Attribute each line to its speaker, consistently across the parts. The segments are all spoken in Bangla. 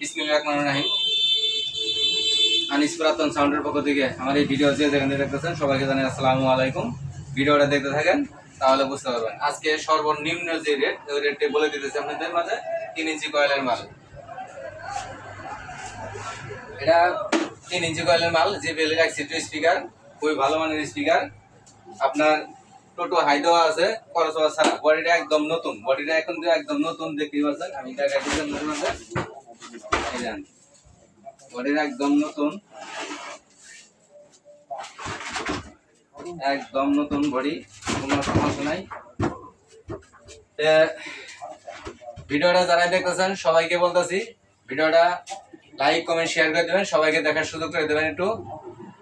Speaker 1: বিসমিল্লাহিররহমানিররহিম। আনিস পুরাতন সাউন্ডের পক্ষ থেকে আমার এই ভিডিও যে যেখানে দেখতেছেন সবাইকে জানাই আসসালামু আলাইকুম। ভিডিওটা দেখতে থাকেন তাহলে বুঝতে পারবেন। আজকে সর্বনিম্ন যে রেট ওই রেটে বলে দিতেছি আপনাদের মাঝে। 3 ইঞ্চি কয়েলের মাল, এটা 3 ইঞ্চি কয়েলের মাল। JBL X2 স্পিকার, খুবই ভালো মানের স্পিকার। আপনার টোটো হাই দেওয়া আছে, খরচ হওয়া ছাড়া। বডিটা একদম নতুন, বডিটা এখন একদম নতুন দেখতেই পাচ্ছেন। আমি দেখাই দিচ্ছি আপনাদের মাঝে, এই যান বডিটা একদম নতুন, একদম নতুন বডি, কোনো সমস্যা নাই। ভিডিওটা যারা দেখতেছেন সবাইকে বলতেছি, ভিডিওটা লাইক কমেন্ট শেয়ার করে দেবেন, সবাইকে দেখার সুযোগ করে দেবেন একটু।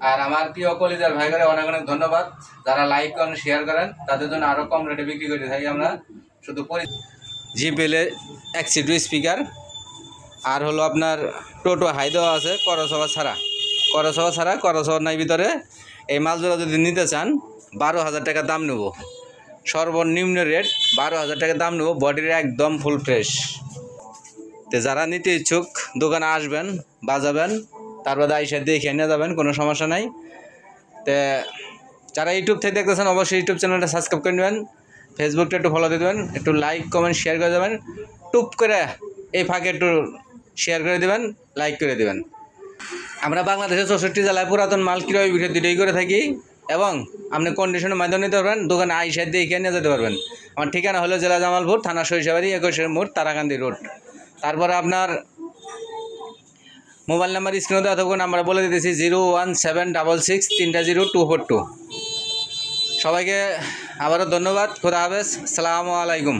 Speaker 1: আর আমার প্রিয় কলিজার ভাই করে অনেক অনেক ধন্যবাদ। যারা লাইক করেন শেয়ার করেন তাদের জন্য আরো কম রেটে বিক্রি করে থাকি আমরা। শুধু JBL X2 স্পিকার, আর হলো আপনার টোটো হাই দেওয়া আছে, করসভা ছাড়া, করসভা নাই ভিতরে। এই মালগুলো যদি নিতে চান 12,000 টাকা দাম নেব, সর্বনিম্ন রেট 12,000 টাকা দাম নেব। বডির একদম ফুল ফ্রেশ। তো যারা নিতে ইচ্ছুক দোকানে আসবেন, বাজাবেন, তারপরে আইসা দেখে নিয়ে যাবেন, কোনো সমস্যা নাই। তো যারা ইউটিউব থেকে দেখতেছেন অবশ্যই ইউটিউব চ্যানেলটা সাবস্ক্রাইব করে নেবেন, ফেসবুকটা একটু ফলো দিয়ে দেবেন, একটু লাইক কমেন্ট শেয়ার করে দেবেন। টুপ করে এই ফাঁকে একটু শেয়ার করে দেবেন, লাইক করে দেবেন। আমরা বাংলাদেশের 64 জেলায় পুরাতন মাল ক্রয় বিক্রয় দুটোই করে থাকি, এবং আপনি কন্ডিশনের মাধ্যমে নিতে পারবেন, দোকানে আইসা দেখে নিয়ে যেতে পারবেন। আমার ঠিকানা হলো জেলা জামালপুর, থানা সরিষাবাড়ি, 21 মোড়, তারাকান্দি রোড। তারপরে আপনার মোবাইল নাম্বার স্ক্রিনে দেওয়া থাকুন, আমরা বলে দিতেছি 01766 30242। সবাইকে আবারও ধন্যবাদ। খোদা হাফেজ, আসসালামু আলাইকুম।